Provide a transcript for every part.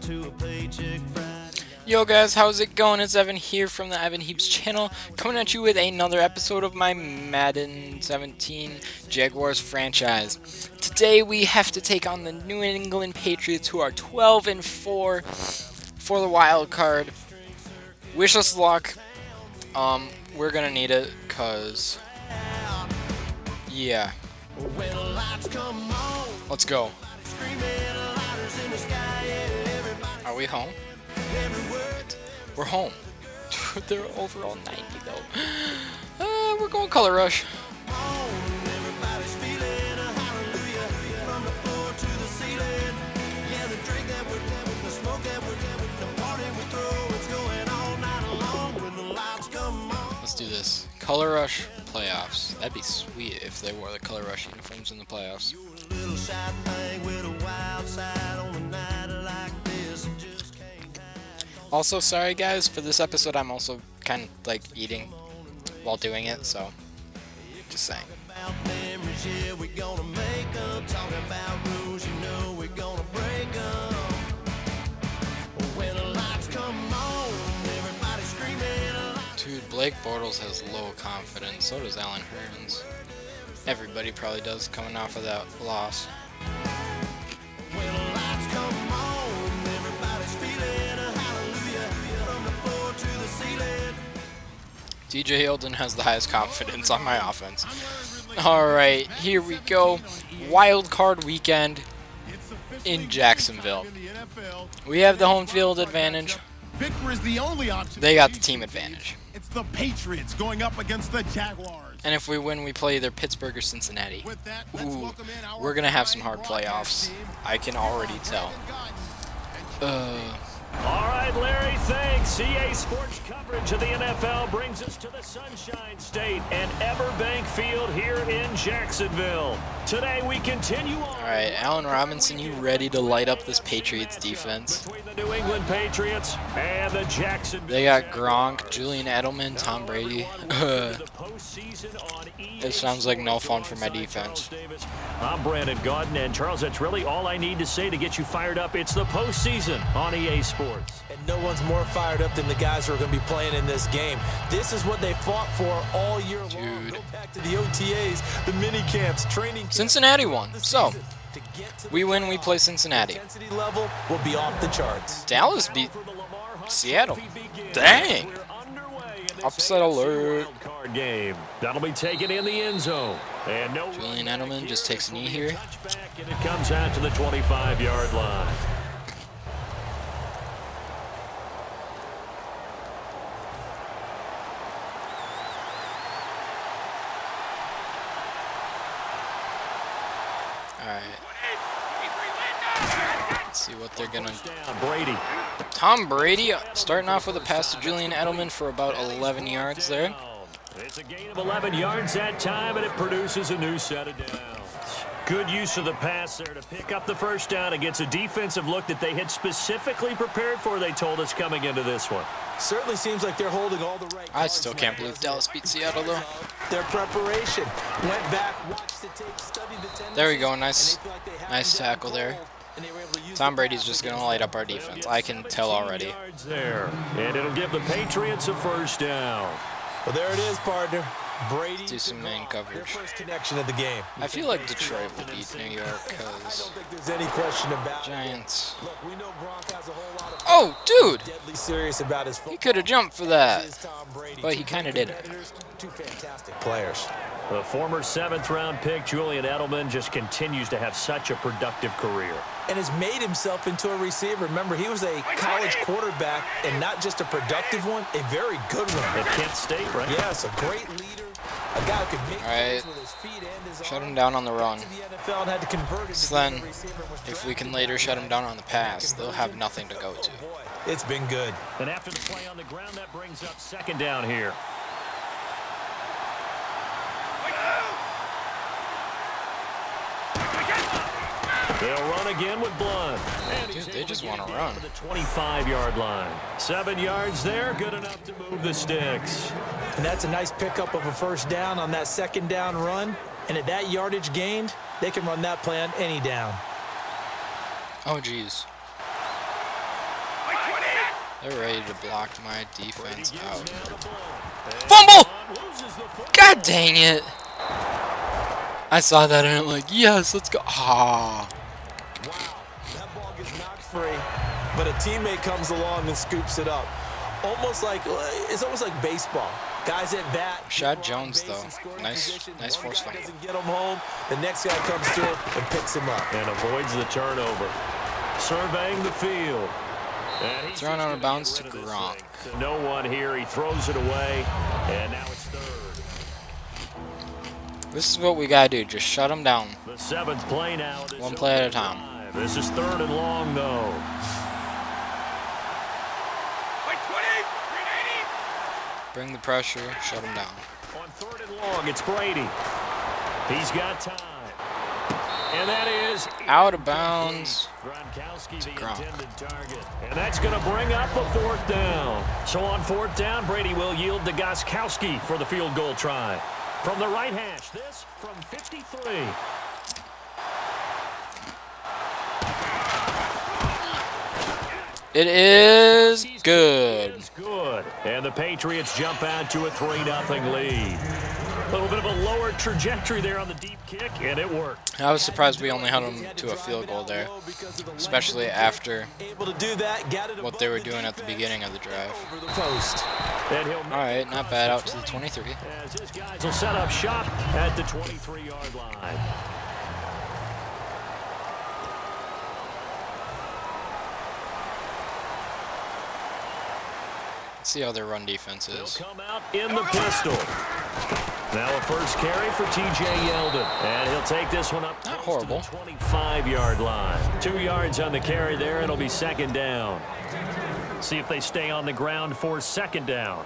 to a paycheck Friday. Yo guys, how's it going? It's Evan here from the Evan Heaps channel, coming at you with another episode of my Madden 17 Jaguars franchise. Today we have to take on the New England Patriots, who are 12-4 for the wild card. Wish us luck. We're gonna need it, cause yeah. Let's go. Are we home? We're home. They're overall 90 though. We're going color rush. Let's do this. Color rush playoffs. That'd be sweet if they wore the color rush uniforms in the playoffs. Also, sorry guys, for this episode I'm also kind of like eating while doing it, so just saying. Dude, Blake Bortles has low confidence, so does Allen Hurns. Everybody probably does coming off of that loss. DJ Hilton has the highest confidence on my offense. Alright, here we go. Wild card weekend in Jacksonville. We have the home field advantage. They got the team advantage. It's the Patriots going up against the Jaguars. And if we win, we play either Pittsburgh or Cincinnati. Ooh, we're going to have some hard playoffs. I can already tell. All right, Larry, thanks. EA Sports coverage of the NFL brings us to the Sunshine State and Everbank Field here in Jacksonville. Today we continue on. All right, Allen Robinson, you ready to light up this Patriots defense? Between the New England Patriots and the Jacksonville. They got Gronk, Julian Edelman, Tom Brady. It sounds like no fun for my defense. I'm Brandon Gaudin, and Charles, that's really all I need to say to get you fired up. It's the postseason on EA Sports. And no one's more fired up than the guys who are going to be playing in this game. This is what they fought for all year long. Go back to the OTAs, the mini camps, training camps. Cincinnati won. So, we win, we play Cincinnati. Intensity level will be off the charts. Dallas beat Seattle. Dang. Upset alert. Game. That'll be taken in the end zone. And no Julian Edelman just takes a knee here. And it comes out to the 25-yard line. Alright. Let's see what they're gonna do. Brady. Tom Brady starting off with a pass to Julian Edelman for about 11 yards there. It's a gain of 11 yards that time, and it produces a new set of downs. Good use of the pass there to pick up the first down against a defensive look that they had specifically prepared for, they told us, coming into this one. Certainly seems like they're holding all the right. I still can't believe Dallas beat Seattle though. Their preparation went back, watched the tape, studied the tendencies. There we go, nice tackle there. Tom Brady's just going to light up our defense. I can tell already. There, and it'll give the Patriots a first down. Well, there it is, partner. Brady do some man coverage. Their first connection of the game. I feel like Detroit will beat New York because there's any question about Giants. Look, we know Gronk has a whole lot of oh, dude! Deadly serious about his he could have jumped for that, but he kind of didn't. Two fantastic players. The former 7th-round pick, Julian Edelman, just continues to have such a productive career. And has made himself into a receiver. Remember, he was a college quarterback, and not just a productive one, a very good one. At Kent State, right? Yes, a great leader. A guy who could make plays with his feet and his shut him down on the run. So then, if we can later shut him down on the pass, they'll have nothing to go to. It's been good. And after the play on the ground, that brings up second down here. They'll run again with Blunt. Dude, they just want to run. The 25-yard line. 7 yards there, good enough to move the sticks. And that's a nice pickup of a first down on that second down run. And at that yardage gained, they can run that play on any down. Oh, geez. They're ready to block my defense out. Fumble! God dang it! I saw that and I'm like, yes, let's go. Ah. Wow, that ball gets knocked free, but a teammate comes along and scoops it up. It's almost like baseball. Guys at bat. Shad Jones though, nice force fight. Doesn't get him home. The next guy comes through and picks him up and avoids the turnover. Surveying the field. Thrown out of bounds to Gronk. No one here. He throws it away, and now it's third. This is what we gotta do. Just shut them down. The seventh play now. One play at a time. This is third and long, though. Bring the pressure. Shut them down. On third and long, it's Brady. He's got time. And that is out of bounds. Gronkowski, to the Gronk. intended target. And that's going to bring up a fourth down. So on fourth down, Brady will yield to Gronkowski for the field goal try. From the right hash, this from 53. It is good. It's good. And the Patriots jump out to a 3-0 lead. A little bit of a lower trajectory there on the deep kick, and it worked. I was surprised we only held them to a field goal there, especially after what they were doing at the beginning of the drive. All right, not bad, out to the 23. As his guys will set up shop at the 23-yard line. Let's see how their run defense is. He'll come out in the pistol. Now a first carry for T.J. Yeldon. And he'll take this one up Not horrible. to the 25-yard line. 2 yards on the carry there. It'll be second down. See if they stay on the ground for second down.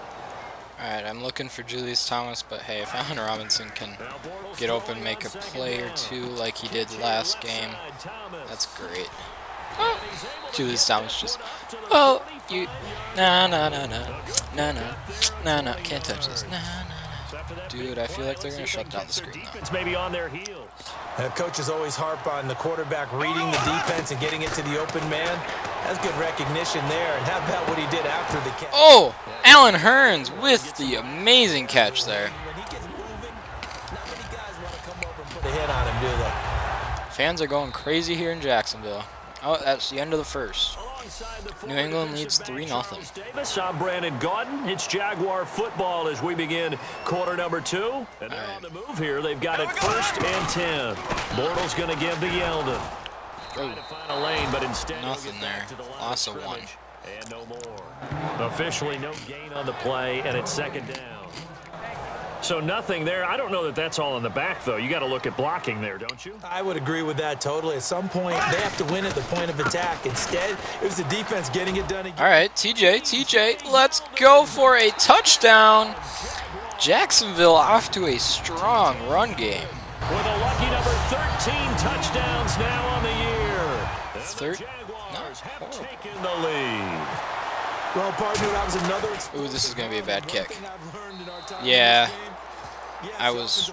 All right, I'm looking for Julius Thomas, but hey, if Allen Robinson can get open, make a play or two like he did last game, that's great. Oh. Julius Thomas just, oh, you, nah, can't touch this, nah. Dude, I feel like they're gonna shut down the screen now. Maybe on their heels. Coaches always harp on the quarterback reading the defense and getting it to the open man. That's good recognition there. And how about what he did after the catch? Oh, Allen Hurns with the amazing catch there. When he gets moving, not many guys want to come over and put a hit on him, do they? Fans are going crazy here in Jacksonville. Oh, that's the end of the first. New England leads 3-0. Davis, I'm Brandon Gaudin. It's Jaguar football as we begin quarter number 2. And they're on the move here. They've got it 1st and 10. Bortles going to give to Yeldon. Trying to find a lane, but instead nothing there. Loss of 1. And no more. Officially no gain on the play, and it's second down. So nothing there. I don't know that that's all in the back, though. You got to look at blocking there, don't you? I would agree with that totally. At some point, they have to win at the point of attack. Instead, it was the defense getting it done again. All right, TJ, let's go for a touchdown. Jacksonville off to a strong run game. With a lucky number 13 touchdowns now on the year. Third? Jaguars have taken the lead. Well, partner, that was another. Ooh, this is going to be a bad kick. Yeah, I was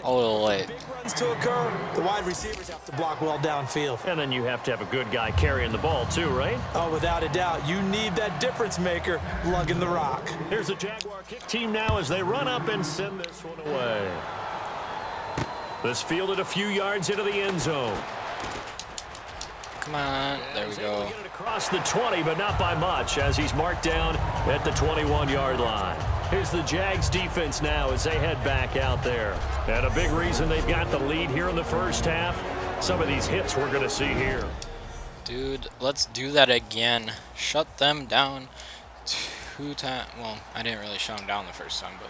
a little late. Big runs to occur, the wide receivers have to block well downfield. And then you have to have a good guy carrying the ball too, right? Oh, without a doubt. You need that difference maker lugging the rock. Here's the Jaguar kick team now as they run up and send this one away. This fielded a few yards into the end zone. Come on, there we go. Get it across the 20, but not by much, as he's marked down at the 21-yard line. Here's the Jags defense now as they head back out there. And a big reason they've got the lead here in the first half. Some of these hits we're going to see here. Dude, let's do that again. Shut them down 2 times. Well, I didn't really shut them down the first time, but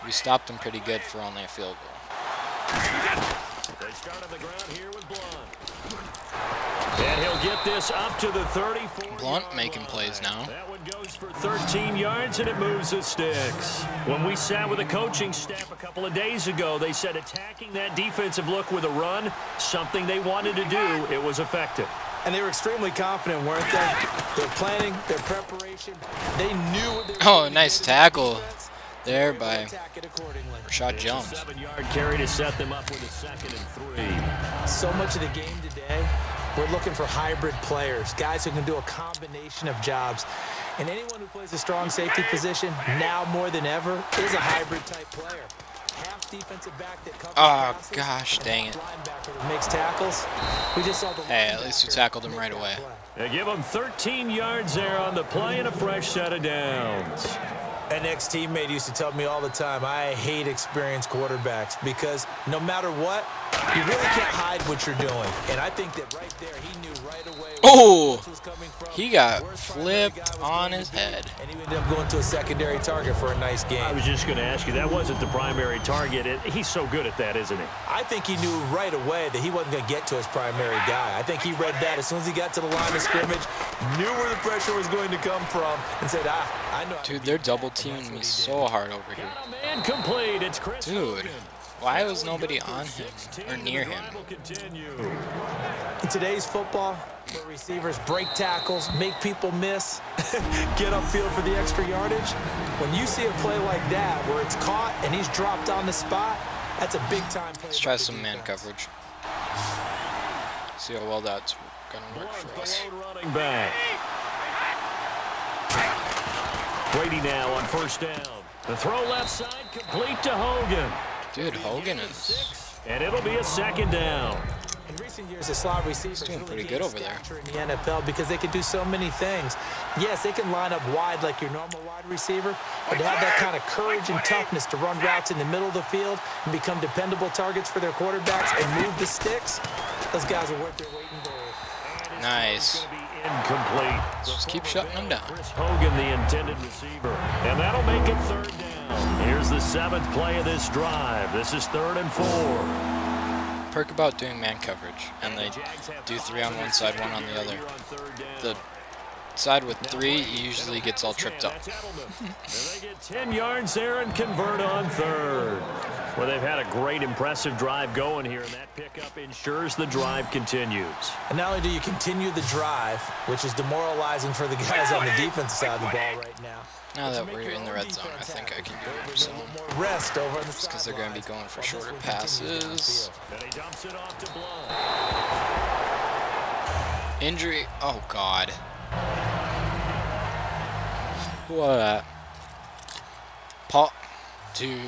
we stopped them pretty good for only a field goal. They start on the ground here with Blunt. And he'll get this up to the 34. Blunt making plays now. That one goes for 13 yards, and it moves the sticks. When we sat with the coaching staff a couple of days ago, they said attacking that defensive look with a run, something they wanted to do, it was effective. And they were extremely confident, weren't they? Their planning, their preparation, they knew what they were Oh, doing. nice tackle there by Rashad Jones. 7-yard carry to set them up with a 2nd and 3. So much of the game today We're looking for hybrid players, guys who can do a combination of jobs. And anyone who plays a strong safety position, now more than ever, is a hybrid-type player. Half defensive back that covers passes, gosh, dang it. linebacker that makes tackles. We just saw the Hey, at least we tackled him right away. They give him 13 yards there on the play and a fresh set of downs. An ex-teammate used to tell me all the time, I hate experienced quarterbacks because no matter what, you really can't hide what you're doing. And I think that right there, he knew right away where was coming from. He got flipped on his head. And he ended up going to a secondary target for a nice game. I was just going to ask you, that wasn't the primary target. He's so good at that, isn't he? I think he knew right away that he wasn't going to get to his primary guy. I think he read that as soon as he got to the line of scrimmage, knew where the pressure was going to come from, and said, I know. Dude, they're double teaming me so hard over here. Man complete. It's Chris Dude, why was nobody on him or near him? In today's football, where receivers break tackles, make people miss, get upfield for the extra yardage, when you see a play like that where it's caught and he's dropped on the spot, that's a big-time play. Let's try some man coverage. See how well that's going to work for us. Running back. Brady now on first down. The throw left side complete to Hogan. Dude, Hogan is... And it'll be a second down. In recent years, the slot receivers doing really pretty gained good over there. stature in the NFL because they can do so many things. Yes, they can line up wide like your normal wide receiver, but to have that kind of courage and toughness to run routes in the middle of the field and become dependable targets for their quarterbacks and move the sticks, those guys are worth their weight in gold. Nice. Incomplete. Just keep shutting them down. Chris Hogan, the intended receiver. And that'll make it third down. Here's the 7th play of this drive. This is 3rd and 4. Perk about doing man coverage, and they do 3 on one side, 1 on the other. The side with 3 usually gets all tripped up. And they get 10 yards there and convert on 3rd. Well, they've had a great, impressive drive going here, and that pickup ensures the drive continues. And not only do you continue the drive, which is demoralizing for the guys on the defensive side of the ball right now. Now that we're in the red zone, I think I can do some. Rest over on the Just because they're going to be going for shorter passes. And he dumps it off to Blow. Injury. Oh, God. What? Paul. Dude.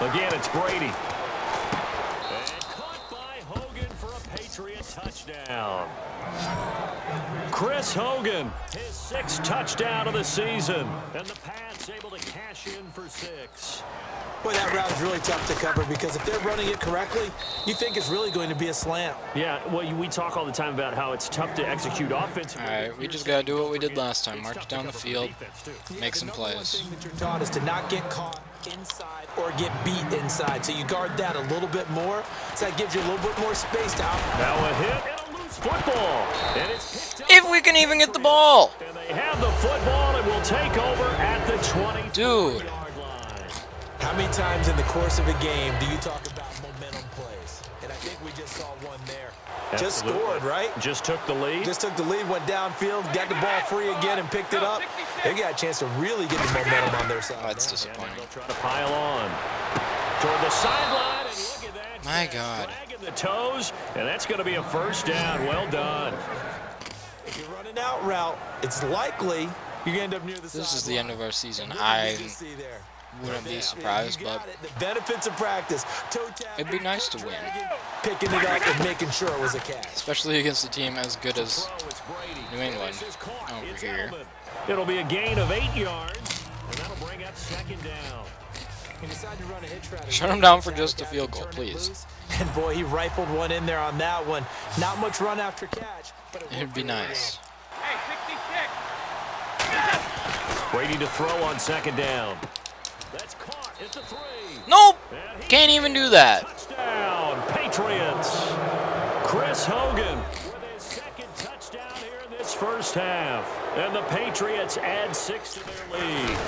Again, it's Brady. And caught by Hogan for a Patriot touchdown. Chris Hogan, his 6th touchdown of the season. And the Pats able to cash in for 6. Boy, that route is really tough to cover because if they're running it correctly, you think it's really going to be a slant. Yeah, well, we talk all the time about how it's tough to execute offensively. All right, we just got to do what we did last time. March down the field, make some plays. One thing that you're taught is to not get caught inside or get beat inside. So you guard that a little bit more. So that gives you a little bit more space to out. Now a hit and a loose football. And it's picked up. If we can even get the ball. And they have the football and will take over at the 20. Dude. How many times in the course of a game do you talk about momentum plays? And I think we just saw one there. Absolutely. Just scored, right? Just took the lead. Just took the lead, went downfield, got the ball free again, and picked it up. They got a chance to really get the momentum on their side. Oh, that's disappointing. They'll try to pile on toward the sideline, and look at that. My God. Dragging the toes, and that's going to be a first down. Well done. If you're running out route, it's likely you're going to end up near the sideline. This is the end of our season. I wouldn't be surprised, but the benefits of practice. it'd be nice to win. Picking it up and making sure it was a catch. Especially against a team as good as New England over here. It'll be a gain of 8 yards, and that'll bring up 2nd down. Shut him down for just a field goal, please. And boy, he rifled one in there on that one. Not much run after catch, but It'd be nice. Brady to throw on 2nd down. That's caught at the 3. Nope! Can't even do that. Touchdown, Patriots. Chris Hogan with his 2nd touchdown here in this first half. And the Patriots add 6 to their lead.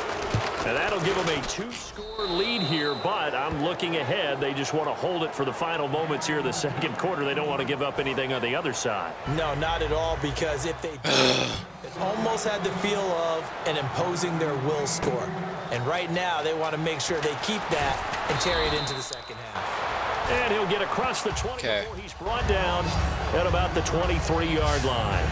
And that'll give them a 2-score lead here, but I'm looking ahead. They just want to hold it for the final moments here in the 2nd quarter. They don't want to give up anything on the other side. No, not at all, because if they do, it almost had the feel of an imposing their will score. And right now, they want to make sure they keep that and carry it into the 2nd half. And he'll get across the 20 Okay. before he's brought down at about the 23-yard line.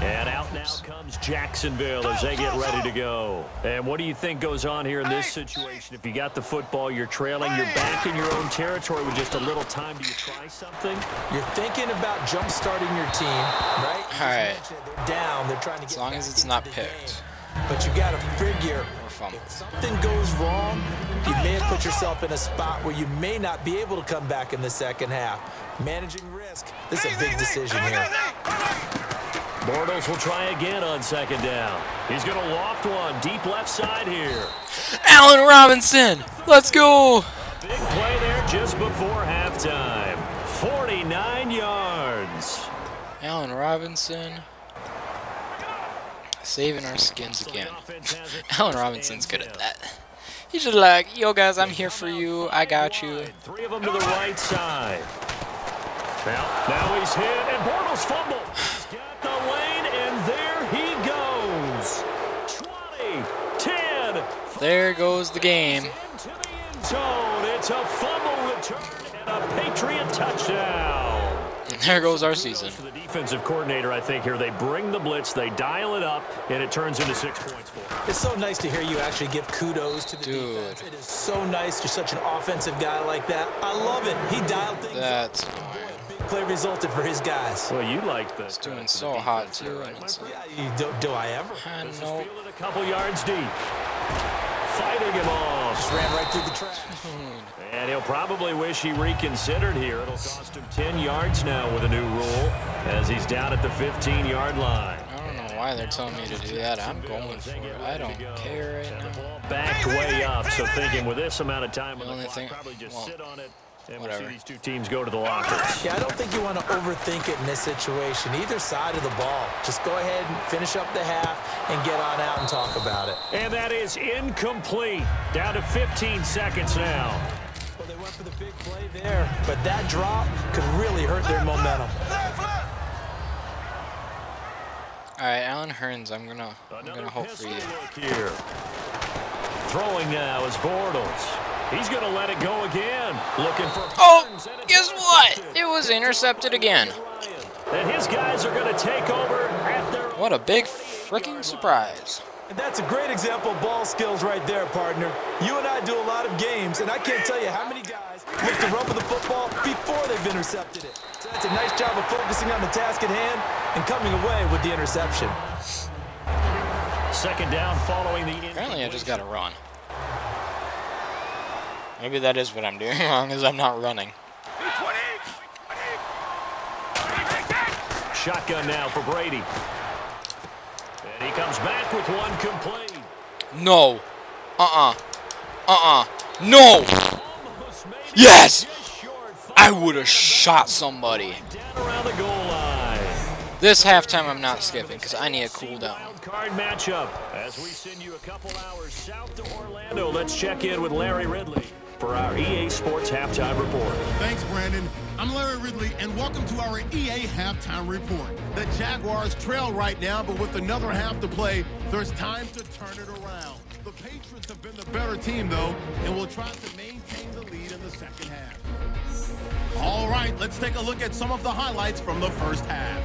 And out now comes Jacksonville as they get ready to go. And what do you think goes on here in this situation? If you got the football, you're trailing, you're back in your own territory with just a little time. Do you try something? You're thinking about jump-starting your team, right? All right. They're down. They're trying to get As long back as it's into not the picked. game. But you got to figure, Or fumble. if something goes wrong, you may have put yourself in a spot where you may not be able to come back in the second half. Managing risk, this is a big decision here. Bortles will try again on second down. He's going to loft one deep left side here. Allen Robinson, let's go. Big play there just before halftime. 49 yards. Allen Robinson. Saving our skins again. Allen Robinson's good at that. He's just like, yo guys, I'm here for you. I got you. 3 of them to the right side. Now he's hit, and Bortles fumble. He's got the lane, and there he goes. 20, 10. There goes the game. Into the end zone. It's a fumble return and a Patriot touchdown. And there goes our season. For the defensive coordinator, I think here they bring the blitz, they dial it up, and it turns into 6 points for them. It's so nice to hear you actually give kudos to the defense. It is so nice. You're such an offensive guy like that. I love it. He dialed things That's up. annoying. Big play resulted for his guys. Well, you like the. It's doing so hot too. And it's like, Yeah, do I ever? I This is know. fielded a couple yards deep. Fighting him off. Just ran right through the trash. And he'll probably wish he reconsidered here. It'll cost him 10 yards now with a new rule as he's down at the 15-yard line. I don't know why they're telling me to do that. I'm going for it. I don't care right now. Backed way up, so thinking with this amount of time on the only clock, thing- probably just well, sit on it. And whatever. we'll see these two teams go to the lockers. Yeah, I don't think you want to overthink it in this situation. Either side of the ball. Just go ahead and finish up the half and get on out and talk about it. And that is incomplete. Down to 15 seconds now. Well, they went for the big play there, but that drop could really hurt their momentum. All right, Alan Hearns, I'm gonna hope for you. Here. Throwing now is Bortles. He's going to let it go again. Looking for. Oh, guess what? It was intercepted again. And his guys are going to take over at their. What a big freaking surprise. And that's a great example of ball skills right there, partner. You and I do a lot of games, and I can't tell you how many guys look to run with the football before they've intercepted it. So that's a nice job of focusing on the task at hand and coming away with the interception. Second down following the. Apparently, I just gotta run. Maybe that is what I'm doing wrong, is I'm not running. Shotgun now for Brady. And he comes back with one complete. No. No. Yes. I would have shot somebody. Down around the goal line. This halftime I'm not skipping because I need a cool down. Card matchup as we send you a couple hours south to Orlando. Let's check in with Larry Ridley for our EA Sports Halftime Report. Thanks, Brandon. I'm Larry Ridley, and welcome to our EA Halftime Report. The Jaguars trail right now, but with another half to play, there's time to turn it around. The Patriots have been the better team, though, and will try to maintain the lead in the second half. All right, let's take a look at some of the highlights from the first half.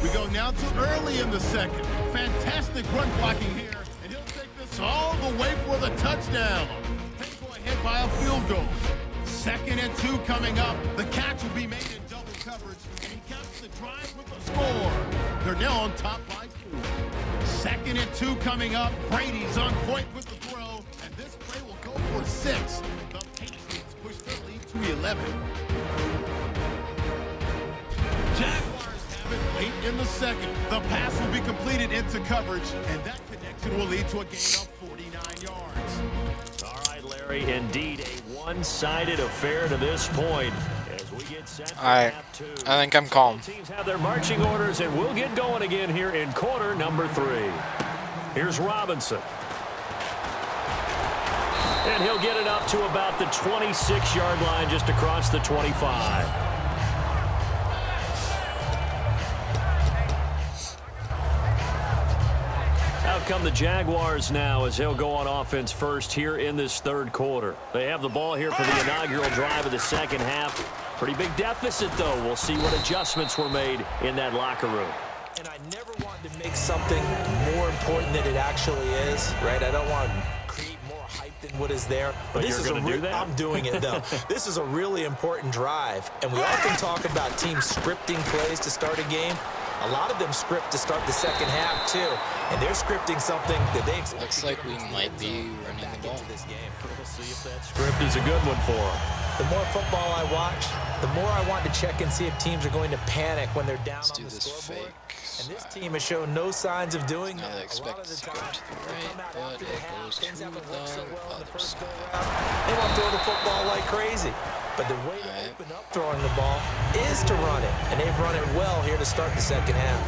We go now to early in the second. Fantastic run blocking here, and he'll take this all the way for the touchdown. Take ahead by a field goal. 2nd and 2 coming up. The catch will be made in double coverage, and he caps the drive with a score. They're now on top by 4. 2nd and 2 coming up. Brady's on point with the throw, and this play will go for 6. The Patriots push their lead to 11. Jaguars have it late in the second. The pass will be completed into coverage, and that connection will lead to a gain of 49 yards. All right, Larry, indeed a one-sided affair to this point as we get set for All right, half 2. I think I'm calm. Teams have their marching orders, and we'll get going again here in quarter number 3. Here's Robinson. And And he'll get it up to about the 26-yard line, just across the 25. Out come the Jaguars now as he'll go on offense first here in this third quarter. They have the ball here for the inaugural drive of the second half. Pretty big deficit, though. We'll see what adjustments were made in that locker room. And I never want to make something more important than it actually is, right? I don't want to create more hype than what is there. But this you're is going to do that? I'm doing it, though. This is a really important drive. And we often talk about teams scripting plays to start a game. A lot of them script to start the second half, too. And they're scripting something that they expect. Looks like we might be running the ball. This game. We'll see if that script is a good one for them. The more football I watch, the more I want to check and see if teams are going to panic when they're down Let's do on the this scoreboard. fake. And this team has shown no signs of doing Now that. they A expect lot of it the to go time, to the they right, come out but after it the half, goes things to haven't worked so the well in the other first side. go-round. They want to throw the football like crazy. But the way to open up throwing the ball is to run it. And they've run it well here to start the second half.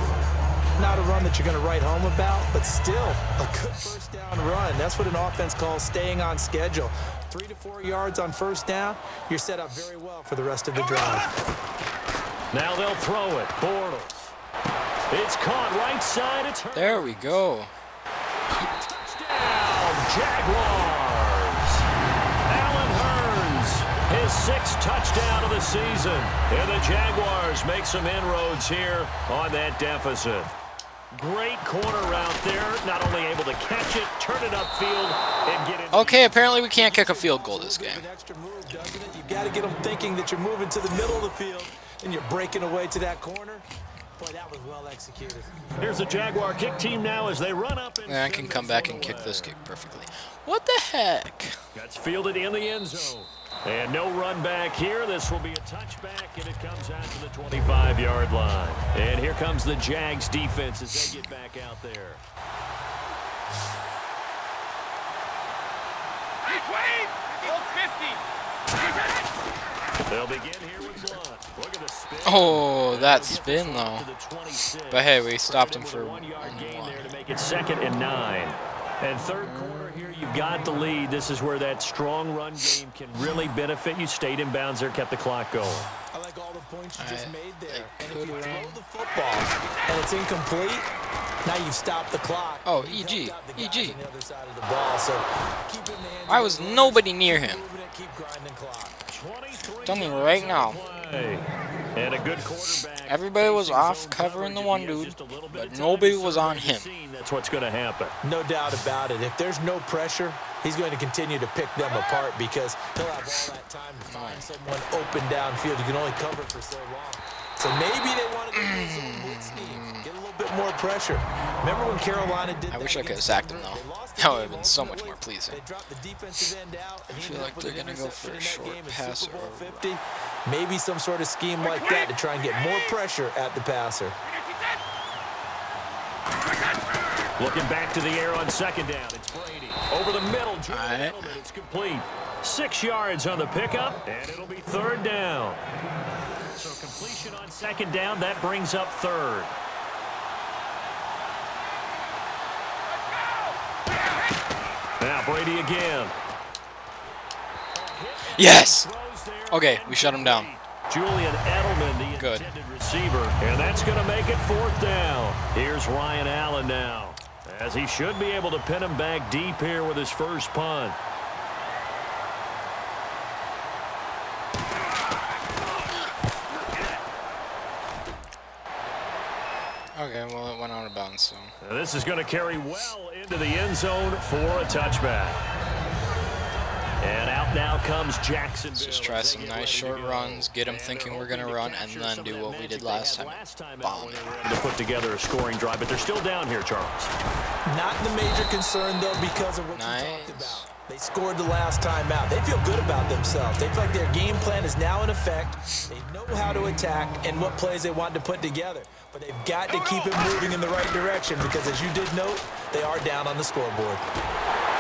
Not a run that you're going to write home about, but still a good first down run. That's what an offense calls staying on schedule. 3 to 4 yards on first down, you're set up very well for the rest of the drive. Now they'll throw it. Bortles. It's caught right side. It's hurt. There we go. Touchdown, Jaguars. Allen Hurns, his 6th touchdown of the season. And the Jaguars make some inroads here on that deficit. Great corner route there. Not only able to catch it, turn it upfield, and get it. Okay, apparently we can't kick a field goal this game. An extra move, doesn't it? You've got to get them thinking that you're moving to the middle of the field and you're breaking away to that corner. Boy, that was well executed. Here's the Jaguar kick team now as they run up. And I can come back and kick this kick perfectly. What the heck? That's fielded in the end zone. And no run back here. This will be a touchback, and it comes out to the 25-yard line. And here comes the Jags defense as they get back out there. They'll begin here with Blunt. Look at the spin. Oh, that spin though. To the 26. But hey, we stopped him for With a 1 only yard gain one. there to make it 2nd and 9. And third quarter here, you've got the lead. This is where that strong run game can really benefit you. Stayed in bounds there, kept the clock going. I like all the points you just made there. And if could you run. throw the football and it's incomplete, now you've stopped the clock. Oh, You've EG, helped out the guys EG. on the other side of the ball. So keep it in the hands I of was the runners. nobody near him. Moving it, keep grinding clock. 23 Tell me right now. play. And a good quarterback. Everybody was facing off zone covering the coverage. one If he has dude, just a little bit but of time nobody to was on survey the him. scene, that's what's going to happen. No doubt about it. If there's no pressure, he's going to continue to pick them apart because he'll have all that time to find someone open downfield. You can only cover for so long. So maybe they want to go with some blitz scheme, get a little bit more pressure. Remember when Carolina did I that wish I could have against sacked him Denver? though. They lost the That would game have been so much ultimately. more pleasing. They dropped the defensive end out. And I feel ended like up with they're an gonna go for interception a in that short game in pass Super Bowl or- 50. Maybe some sort of scheme like that to try and get more pressure at the passer. Looking back to the air on 2nd down. It's Brady. Over the middle. Alright. It's complete. 6 yards on the pickup, and it'll be 3rd down. So completion on 2nd down. That brings up 3rd. Now Brady again. Yes! Okay, we shut him down. Julian Edelman, the Good. intended receiver, and that's going to make it 4th down. Here's Ryan Allen now, as he should be able to pin him back deep here with his first punt. Okay, well it went out of bounds, so. And this is going to carry well into the end zone for a touchback. And out now comes Jacksonville. Let's just try some nice short runs, get them thinking we're going to run, and then do what we did last time. Bomb. To put together a scoring drive, but they're still down here, Charles. Not the major concern, though, because of what you talked about. They scored the last time out. They feel good about themselves. They feel like their game plan is now in effect. They know how to attack and what plays they want to put together. But they've got to keep it moving in the right direction because, as you did note, they are down on the scoreboard.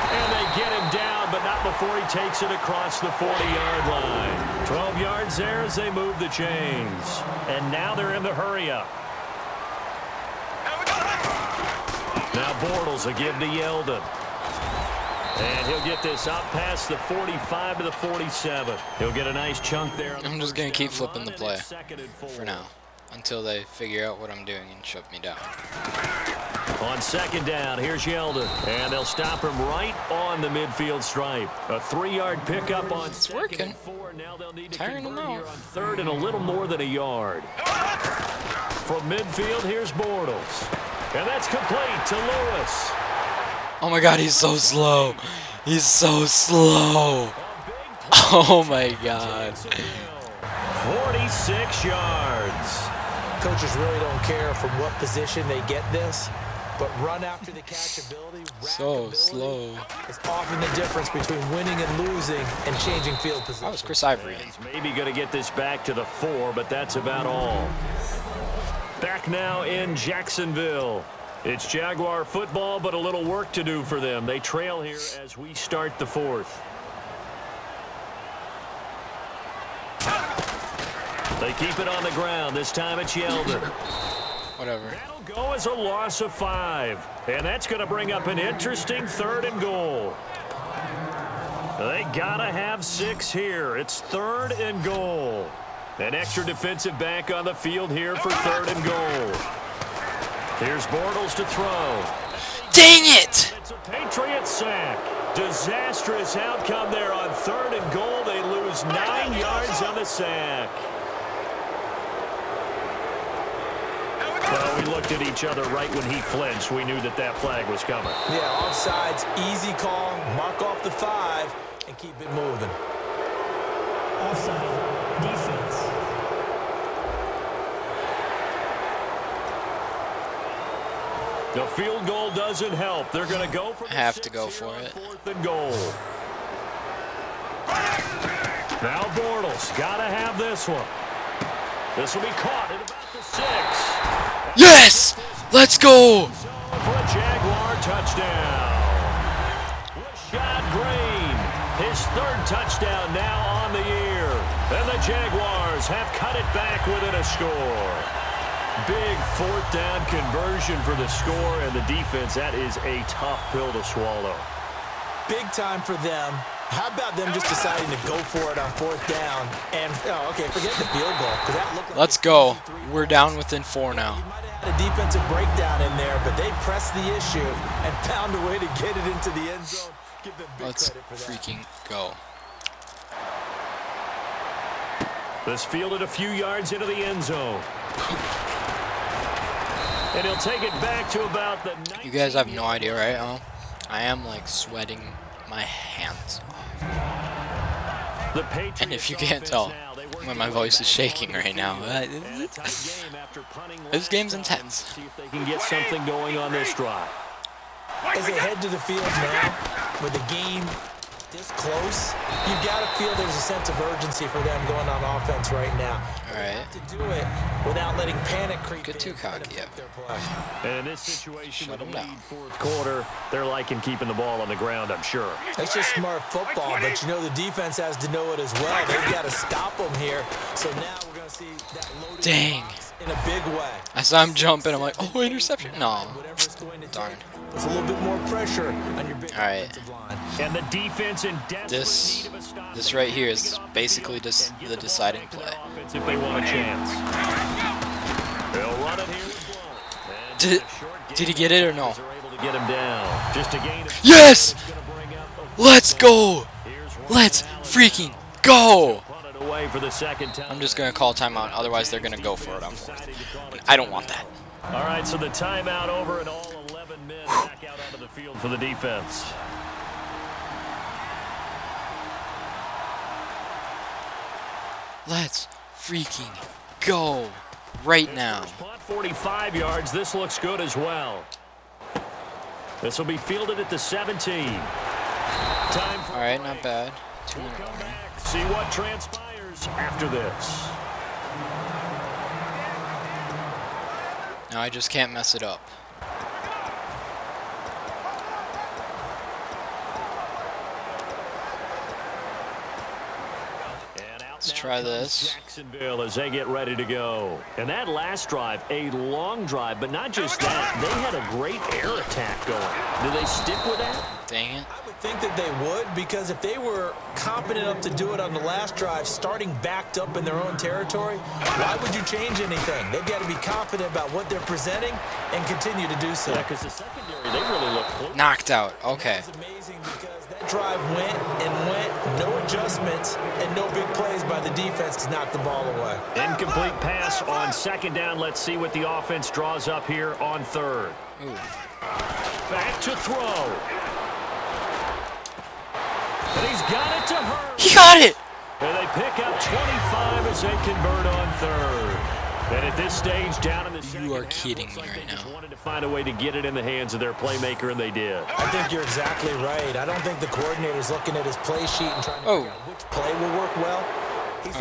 And they get him down, but not before he takes it across the 40-yard line. 12 yards there as they move the chains. And now they're in the hurry-up. Now Bortles will give to Yeldon. And he'll get this up past the 45 to the 47. He'll get a nice chunk there. I'm just going to keep flipping the play for now until they figure out what I'm doing and shut me down. On second down, here's Yeldon. And they'll stop him right on the midfield stripe. A 3-yard pickup on It's working. 4. Now they'll need to Tiring convert them here out. on third and a little more than a yard. From midfield, here's Bortles. And that's complete to Lewis. Oh my god, he's so slow. He's so slow. Oh my god. 46 yards. Coaches really don't care from what position they get this, but run after the catch ability, So slow. is often the difference between winning and losing and changing field position. That was Chris Ivory. He's maybe going to get this back to the 4, but that's about all. Back now in Jacksonville. It's Jaguar football, but a little work to do for them. They trail here as we start the 4th. They keep it on the ground. This time it's Yeldon. Whatever. That'll go as a loss of 5. And that's going to bring up an interesting 3rd and goal. They got to have 6 here. It's 3rd and goal. An extra defensive back on the field here for 3rd and goal. Here's Bortles to throw. Dang it! It's a Patriot sack. Disastrous outcome there on 3rd and goal. They lose 9 yards on the sack. Well, we looked at each other right when he flinched. We knew that that flag was coming. Yeah, offsides, easy call, mark off the 5, and keep it moving. Offside, defense. The field goal doesn't help. They're going to go for the Have to go 6 for here on it. 4th and goal. Now Bortles got to have this one. This will be caught at about the 6. Yes! Let's go! For a Jaguar touchdown. Rashad Green, his 3rd touchdown now on the year. And the Jaguars have cut it back within a score. Big 4th down conversion for the score, and the defense, that is a tough pill to swallow. Big time for them. How about them just deciding to go for it on 4th down? And, oh, okay, forget the field goal. 'Cause that looked like Let's a go. 53. We're down within 4 now. You might have had a defensive breakdown in there, but they pressed the issue and found a way to get it into the end zone. Give them big Let's credit for that. freaking go. This fielded a few yards into the end zone. And he'll take it back to about the 19. You guys have no idea, right? I am like sweating my hands off. The Patriots And if you can't tell, now, they work when my their way voice back is shaking to right now. And a tight game after punting This last game's time. intense. See if they can get something going on this drive. As they head to the field now, with the game this close, you've got to feel there's a sense of urgency for them going on offense right now. All right. To do it without letting panic creep Get too in cocky, and affect yeah. their play. And in this situation, Shut with a him lead down. 4th quarter, they're liking keeping the ball on the ground, I'm sure. It's just smart football, but you know the defense has to know it as well. They've got to stop them here. So now we're going to see that loaded Dang. box in a big way. I saw him jumping. I'm like, oh, interception. No. Whatever it's going to Darn. take, puts a little bit more pressure on your big All right. offensive line. And the defense in desperate This need of a stop. this right here is basically just the deciding play. If they want a chance. They'll run it here with Blount. And Did- a short did he gain get it or as no? they're able to get him down. Just a gain of Yes! it's gonna bring up a Let's go! Here's Ron Let's Allen. freaking go! Punt it away for the second time. I'm just going to call timeout. Otherwise, they're going to go for it on 4th. And I don't want that. All right, so the timeout over and all 11 men back out onto the field for the defense. Let's freaking go right now. Punt 45 yards. This looks good as well. This will be fielded at the 17. Time for All right, not bad. 2-minute come warning. back, see what transpires after this. Now I just can't mess it up. Let's try this. Jacksonville as they get ready to go. And that last drive, a long drive, but not just that. They had a great air attack going. Do they stick with that? Dang it. I would think that they would, because if they were confident enough to do it on the last drive, starting backed up in their own territory, why would you change anything? They've got to be confident about what they're presenting and continue to do so. Yeah, because the secondary, they really look close. Knocked out. Okay. It's amazing because that drive went and went, no adjustments and no big plays by the defense to knock the ball away. Incomplete pass on second down. Let's see what the offense draws up here on third. Ooh. Back to throw. And he's got it to Hurd. He got it! And they pick up 25 as they convert on third. And at this stage, down in the second are half, kidding looks me like right they just now. wanted to find a way to get it in the hands of their playmaker, and they did. I think you're exactly right. I don't think the coordinator's looking at his play sheet and trying to figure out which play will work well.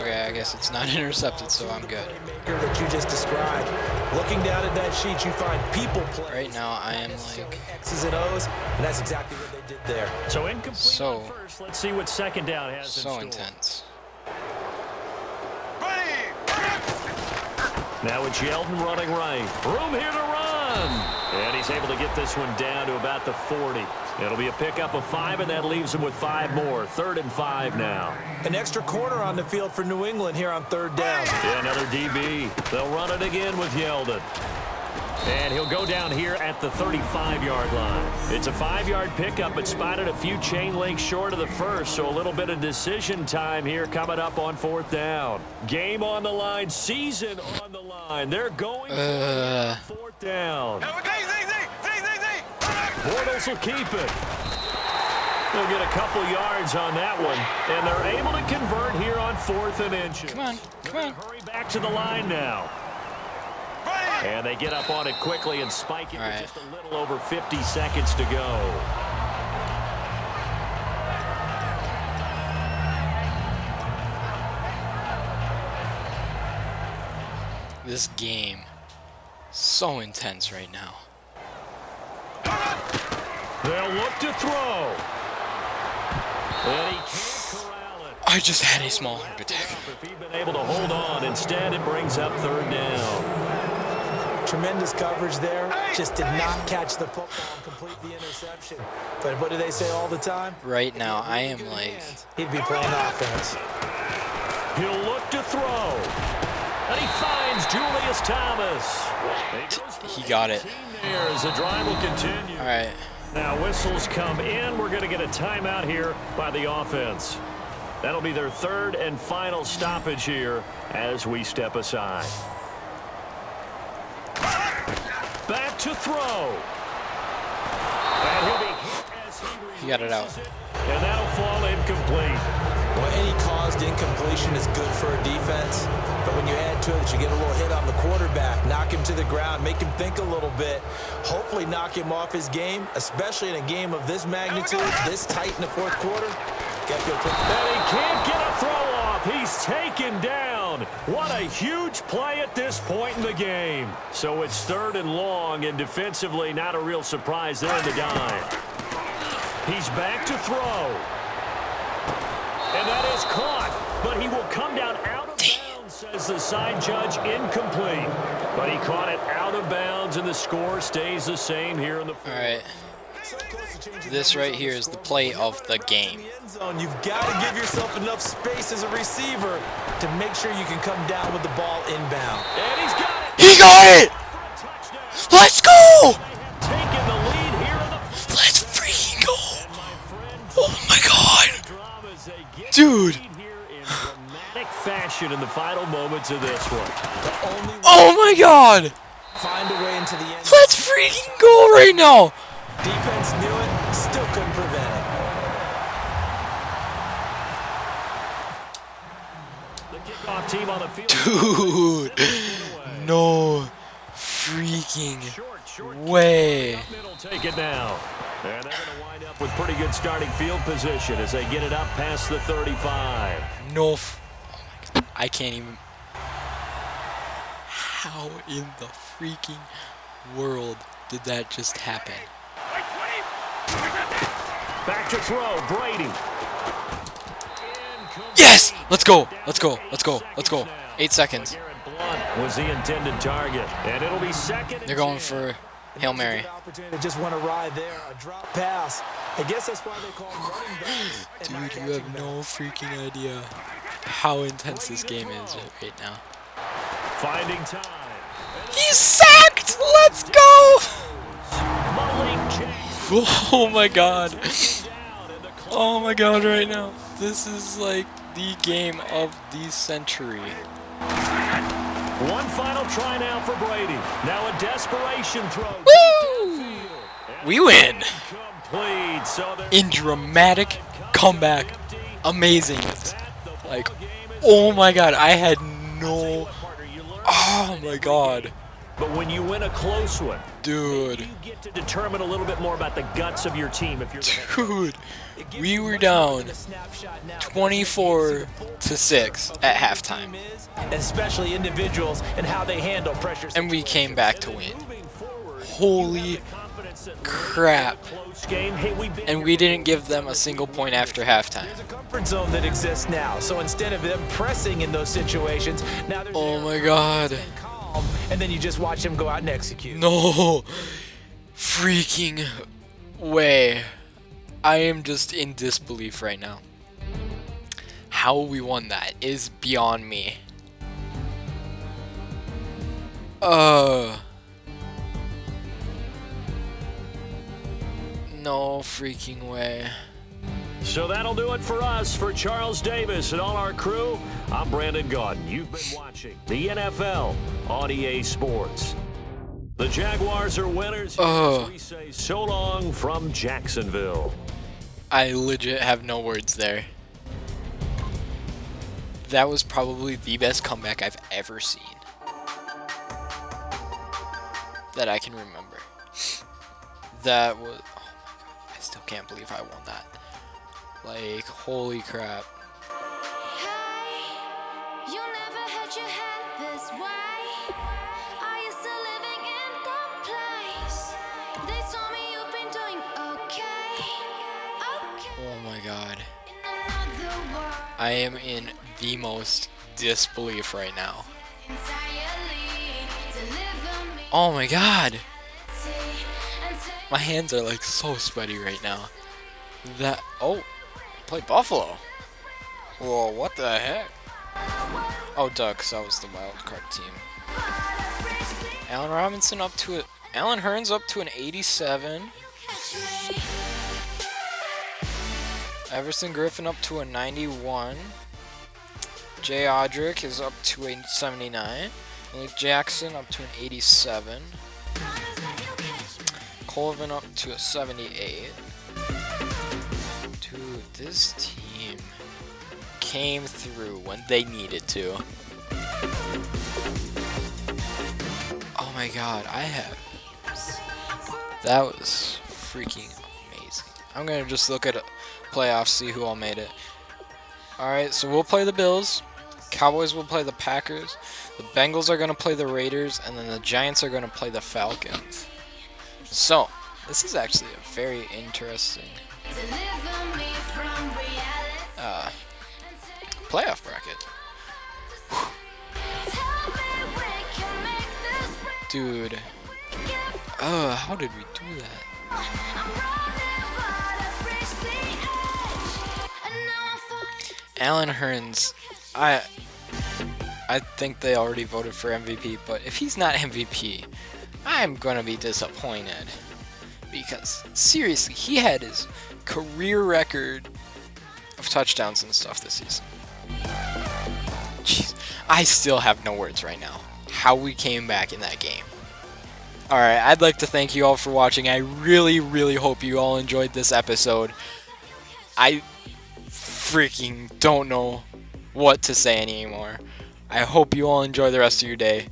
Okay, I guess it's not intercepted, so I'm good. That you just described. Looking down at that sheet, you find people play. Right now, I am like X's and O's, and that's exactly what they did there. So incomplete So- on first. Let's see what second down has in so store. intense. Now it's Yeldon running right. Room here to run. And he's able to get this one down to about the 40. It'll be a pickup of 5, and that leaves him with 5 more. 3rd and 5 now. An extra corner on the field for New England here on third down. Yeah, another DB. They'll run it again with Yeldon. And he'll go down here at the 35-yard line. It's a 5-yard pickup, but spotted a few chain links short of the first, so a little bit of decision time here coming up on 4th down. Game on the line, season on the line. They're going for 4th down. Bortles will keep it. They'll get a couple yards on that one, and they're able to convert here on 4th and inches. Come on, come on. Hurry back to the line now. And they get up on it quickly and spike it with just a little over 50 seconds to go. This game, so intense right now. They'll look to throw. And he can't corral it. I just had a small heart attack. If he'd been able to hold on, instead it brings up 3rd down. Tremendous coverage there. Just did not catch the football and complete the interception. But what do they say all the time? Right now, I am like... He'd be playing offense. He'll look to throw. And he finds Julius Thomas. He got it. There as the drive will continue. All right. Now whistles come in. We're going to get a timeout here by the offense. That'll be their 3rd and final stoppage here as we step aside. Back to throw. And he'll be hit as He got it out. and that'll fall incomplete. Well, any caused incompletion is good for a defense, but when you add to it that you get a little hit on the quarterback, knock him to the ground, make him think a little bit, hopefully knock him off his game, especially in a game of this magnitude, this tight in the 4th quarter. And he can't get a throw off. He's taken down. What a huge play at this point in the game. So it's 3rd and long, and defensively not a real surprise there in the dime. He's back to throw. And that is caught, but he will come down out of bounds, says the side judge, incomplete. But he caught it out of bounds, and the score stays the same here in the 4th. All right. This right here is the play of the game. You've got to give yourself enough space as a receiver to make sure you can come down with the ball inbound. And he's got it. He got it! Let's go! Taking the lead here in the Let's freaking go! Oh my god! Dude! in dramatic fashion in the final moments of this one. Oh my god! Find a way into the end. Let's freaking go right now! Defense knew it, still couldn't prevent it. The kickoff team on the field. Dude! No freaking way. Middle take it now. And they're going to wind up with pretty good starting field position as they get it up past the 35. No. Oh my god. I can't even. How in the freaking world did that just happen? Back to throw, Brady. Yes! Let's go! Let's go! Let's go! Let's go! 8 seconds. Garrett Blunt was the intended target. And it'll be 2nd and They're going 10. for Hail Mary. Opportunity to just want to ride there, a drop pass. I guess that's why they call them running backs. and not Dude, you have catching no backs. freaking idea how intense this game is right now. Finding time. He's sacked! Let's go! Malik Jackson Oh my god. down in the Oh my god, right now. This is like the game of the century. One final try now for Brady. Now a desperation throw. Woo! We win! Complete. So they're In dramatic comeback. Amazing. Like, oh my god, I had no... Oh my god. But when you win a close one, Dude. you get to determine a little bit more about the guts of your team. If you're the head coach. Dude, we were down 24-6 at halftime. Especially individuals and how they handle pressure. And we came back to win. Moving forward, Holy crap. close game. Hey, we've been And we didn't give them a single point after halftime. There's a comfort zone that exists now. So instead of them pressing in those situations, now there's Oh my god. calm, and then you just watch them go out and execute. No freaking way. I am just in disbelief right now. How we won that is beyond me. No freaking way. So that'll do it for us. For Charles Davis and all our crew, I'm Brandon Gaudin. You've been watching the NFL on EA Sports. The Jaguars are winners. As we say so long from Jacksonville. I legit have no words there. That was probably the best comeback I've ever seen. That I can remember. That was... Oh my god, I still can't believe I won that. Like, holy crap. Hey, you never had your head this way. Are you still living in that place? They told me you've been doing okay. Oh my god. In another world, I am in the most disbelief right now. entirely deliver me. Oh my god. And take My hands are like so sweaty right now. That... Oh. Play Buffalo. Whoa, what the heck? Oh, Ducks. That was the wildcard team. Allen Robinson up to it. Allen Hurns up to an 87. Everson Griffin up to a 91. Jay Audrick is up to a 79. Malik Jackson up to an 87. Colvin up to a 78. Dude, this team came through when they needed to. Oh my god, that was freaking amazing. I'm gonna just look at a playoffs, see who all made it. Alright, so we'll play the Bills. Cowboys will play the Packers. The Bengals are gonna play the Raiders, and then the Giants are gonna play the Falcons. So, this is actually a very interesting playoff bracket. Dude. How did we do that? Allen Hurns, I think they already voted for MVP, but if he's not MVP, I'm gonna be disappointed. Because, seriously, he had his career record of touchdowns and stuff this season. Jeez, I still have no words right now. How we came back in that game. Alright, I'd like to thank you all for watching. I really, really hope you all enjoyed this episode. I freaking don't know what to say anymore. I hope you all enjoy the rest of your day.